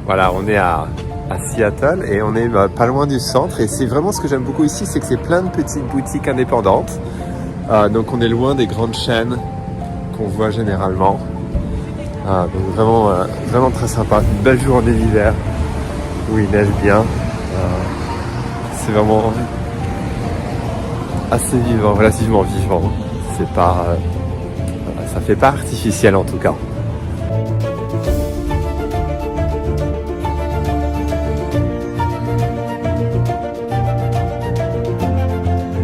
Voilà, on est à Seattle et on est pas loin du centre. Et c'est vraiment ce que j'aime beaucoup ici, c'est que c'est plein de petites boutiques indépendantes. Donc on est loin des grandes chaînes qu'on voit généralement. Donc vraiment très sympa. Une belle journée d'hiver où il neige bien. C'est vraiment assez vivant, relativement vivant. C'est pas, ça fait pas artificiel en tout cas.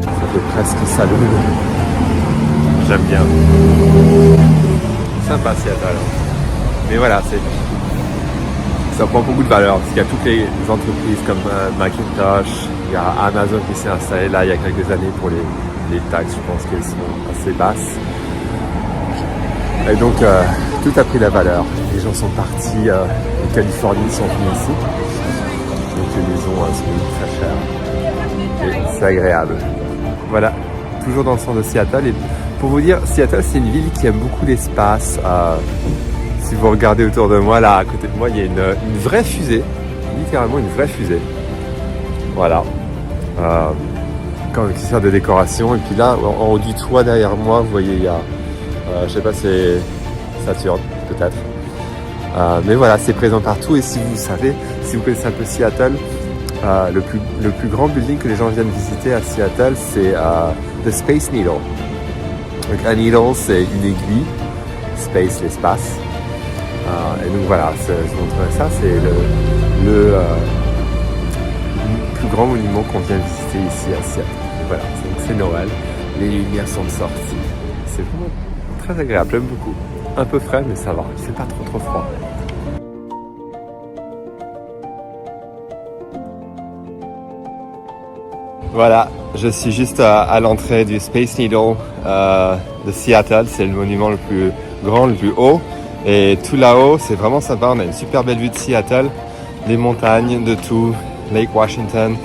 Ça fait presque salon. J'aime bien. Sympa Seattle. Mais voilà, ça prend beaucoup de valeur parce qu'il y a toutes les entreprises comme Macintosh, il y a Amazon qui s'est installé là il y a quelques années pour les taxes, je pense qu'elles sont assez basses. Et donc tout a pris la valeur. Les gens sont partis de Californie, sont venus ici. Donc les maisons sont très chères. Et c'est agréable. Voilà, toujours dans le centre de Seattle. Et pour vous dire, Seattle c'est une ville qui aime beaucoup l'espace. Si vous regardez autour de moi, là à côté de moi, il y a une vraie fusée, littéralement une vraie fusée. Voilà, qui sert de décoration. Et puis là, en haut du toit derrière moi, vous voyez, il y a, je sais pas, c'est Saturne peut-être. Mais voilà, c'est présent partout. Et si vous connaissez un peu Seattle, le plus grand building que les gens viennent visiter à Seattle, c'est The Space Needle. Donc un needle, c'est une aiguille, space, l'espace. Et donc voilà, je vous montrerai ça, c'est le plus grand monument qu'on vient visiter ici à Seattle. Et voilà, c'est Noël, les lumières sont sorties, c'est vraiment très agréable, j'aime beaucoup. Un peu frais, mais ça va, il fait pas trop froid. Voilà, je suis juste à l'entrée du Space Needle de Seattle, c'est le monument le plus grand, le plus haut. Et tout là-haut, c'est vraiment sympa. On a une super belle vue de Seattle, des montagnes, de tout, Lake Washington.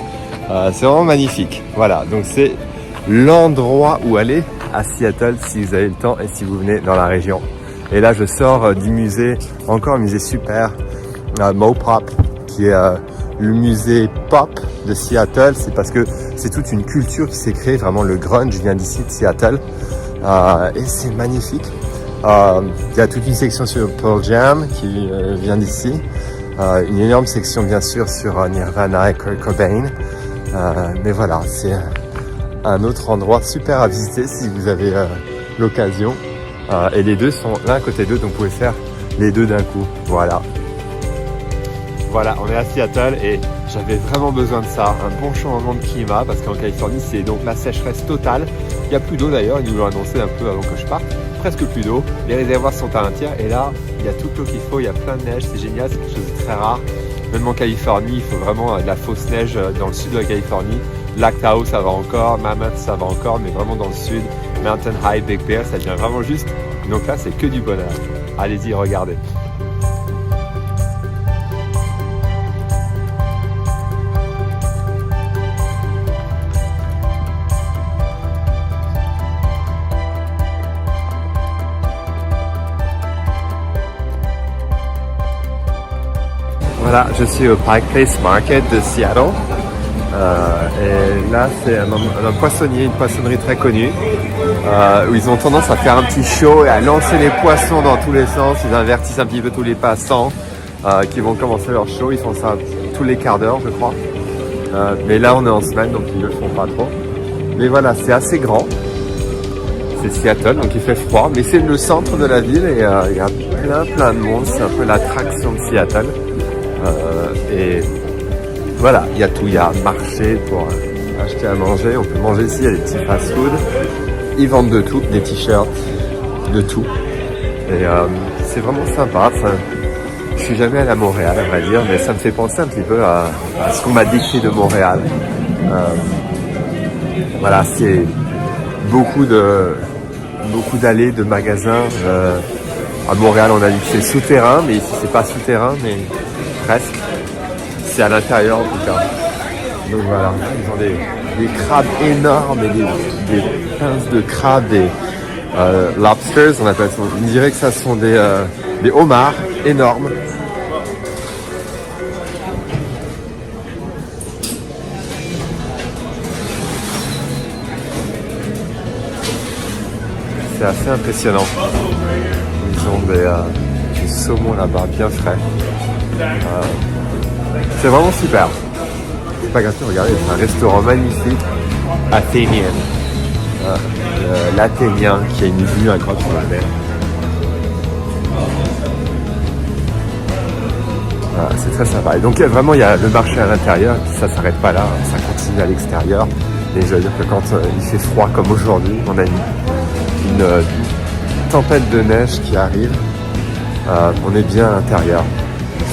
C'est vraiment magnifique. Voilà, donc c'est l'endroit où aller à Seattle si vous avez le temps et si vous venez dans la région. Et là, je sors du musée, encore un musée super, Mopop, qui est le musée pop de Seattle. C'est parce que c'est toute une culture qui s'est créée. Vraiment, le grunge vient d'ici, de Seattle. Et c'est magnifique. Il y a toute une section sur Pearl Jam qui vient d'ici, une énorme section bien sûr sur Nirvana et Kurt Cobain, mais voilà, c'est un autre endroit super à visiter si vous avez l'occasion, et les deux sont l'un à côté d'eux, donc vous pouvez faire les deux d'un coup. Voilà, on est à Seattle et j'avais vraiment besoin de ça, un bon changement de climat, parce qu'en Californie c'est donc la sécheresse totale. Il n'y a plus d'eau d'ailleurs, ils nous l'ont annoncé un peu avant que je parte. Presque plus d'eau, les réservoirs sont à un tiers et là il y a toute l'eau qu'il faut, il y a plein de neige, c'est génial, c'est quelque chose de très rare. Même en Californie, il faut vraiment de la fausse neige dans le sud de la Californie. Lac Tahoe ça va encore, Mammoth ça va encore, mais vraiment dans le sud, Mountain High, Big Bear, ça devient vraiment juste. Donc là c'est que du bonheur. Allez-y, regardez. Voilà, je suis au Pike Place Market de Seattle. Et là, c'est un poissonnier, une poissonnerie très connue, où ils ont tendance à faire un petit show et à lancer les poissons dans tous les sens. Ils avertissent un petit peu tous les passants qui vont commencer leur show. Ils font ça tous les quarts d'heure, je crois. Mais là, on est en semaine, donc ils ne le font pas trop. Mais voilà, c'est assez grand. C'est Seattle, donc il fait froid. Mais c'est le centre de la ville et il y a plein de monde. C'est un peu l'attraction de Seattle. Et voilà, il y a tout, il y a un marché pour acheter à manger, on peut manger ici, il y a des petits fast-food, ils vendent de tout, des t-shirts, de tout, et c'est vraiment sympa. Je suis jamais allé à Montréal à vrai dire, mais ça me fait penser un petit peu à ce qu'on m'a décrit de Montréal. Voilà, c'est beaucoup d'allées, de magasins. À Montréal on a dit que c'est souterrain, mais ici c'est pas souterrain, mais presque. C'est à l'intérieur en tout cas. Donc voilà, ils ont des crabes énormes et des pinces de crabes, des lobsters, on appelle ça. On dirait que ça sont des homards énormes. c'est assez impressionnant. Ils ont du saumon là-bas bien frais. C'est vraiment super. C'est pas gratuit, regardez, c'est un restaurant magnifique, athénien. L'Athénien qui a une vue incroyable sur la mer. Voilà, c'est très sympa. Et donc vraiment il y a le marché à l'intérieur, puis ça s'arrête pas là, ça continue à l'extérieur. Et je veux dire que quand il fait froid comme aujourd'hui, on a une tempête de neige qui arrive, on est bien à l'intérieur.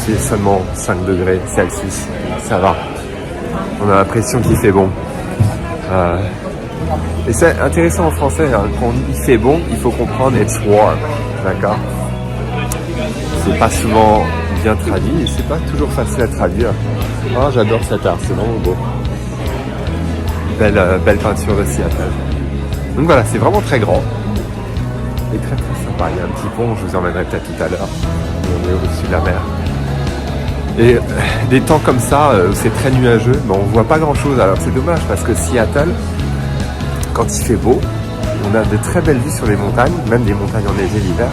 C'est seulement 5 degrés Celsius, ça va. On a l'impression qu'il fait bon. Et c'est intéressant en français, hein, quand on dit il fait bon, il faut comprendre it's warm, d'accord? C'est pas souvent bien traduit et c'est pas toujours facile à traduire. Oh, j'adore cet art, c'est vraiment beau. Belle peinture de Seattle. Donc voilà, c'est vraiment très grand et très très sympa. Il y a un petit pont, je vous emmènerai peut-être tout à l'heure. On est au-dessus de la mer. Et des temps comme ça, où c'est très nuageux, mais on voit pas grand-chose. Alors c'est dommage parce que Seattle, quand il fait beau, on a de très belles vues sur les montagnes, même des montagnes enneigées l'hiver.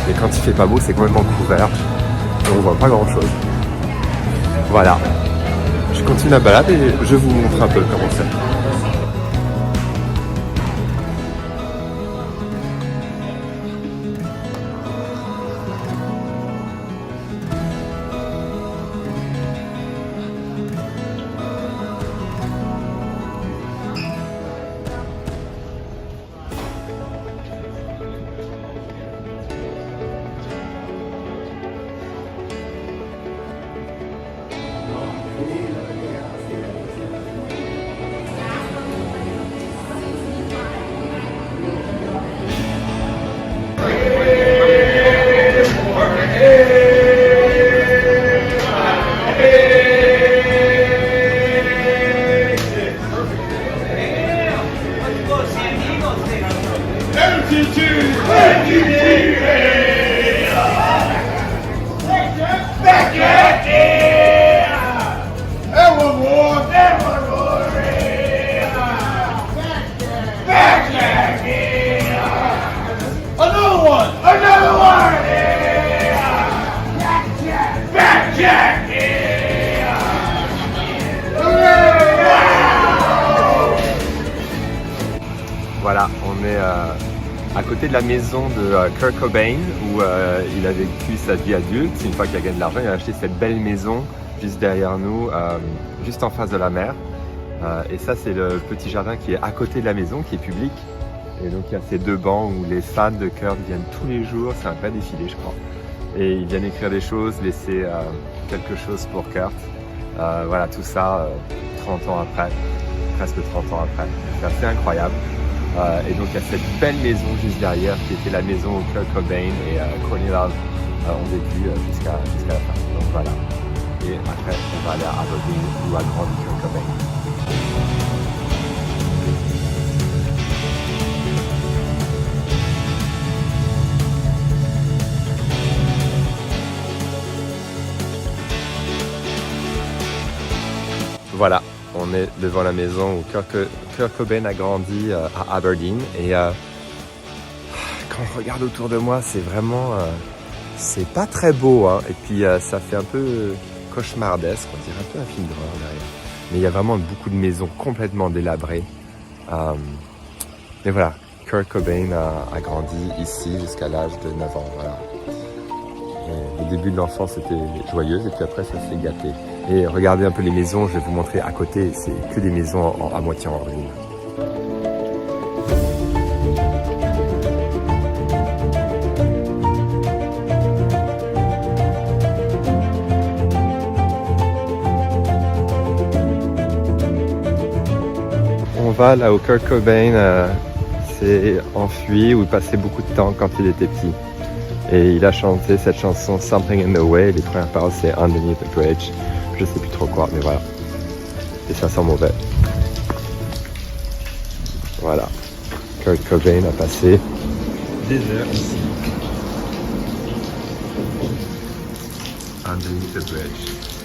Et quand il fait pas beau, c'est complètement couvert. Et on voit pas grand-chose. Voilà. Je continue la balade et je vous montre un peu comment c'est. Voilà, on est à côté de la maison de Kurt Cobain où il a vécu sa vie adulte. Une fois qu'il a gagné de l'argent, il a acheté cette belle maison juste derrière nous, juste en face de la mer. Et ça, c'est le petit jardin qui est à côté de la maison, qui est public. Et donc il y a ces deux bancs où les fans de Kurt viennent tous les jours. C'est un vrai défilé, je crois. Et ils viennent écrire des choses, laisser quelque chose pour Kurt. Voilà, tout ça 30 ans après, presque 30 ans après. C'est assez incroyable. Et donc il y a cette belle maison juste derrière qui était la maison où Kurt Cobain et Courtney Love ont vécu jusqu'à la fin. Donc voilà. Et après on va aller à Aberdeen où a grandi Kurt Cobain. Voilà, on est devant la maison où Kurt Cobain a grandi à Aberdeen et quand on regarde autour de moi, c'est vraiment, c'est pas très beau, hein. Et puis ça fait un peu cauchemardesque, on dirait un peu un film d'horreur derrière. Mais il y a vraiment beaucoup de maisons complètement délabrées. Mais voilà, Kurt Cobain a grandi ici jusqu'à l'âge de 9 ans, voilà. Et le début de l'enfance était joyeuse et puis après ça s'est gâté. Et regardez un peu les maisons, je vais vous montrer à côté, c'est que des maisons à moitié en ruine. On va là où Kurt Cobain s'est enfui, où il passait beaucoup de temps quand il était petit. Et il a chanté cette chanson Something in the Way, les premières paroles c'est Underneath the Bridge. Je sais plus trop quoi, mais voilà. Et ça sent mauvais. Voilà. Kurt Cobain a passé des heures ici. Underneath the Bridge.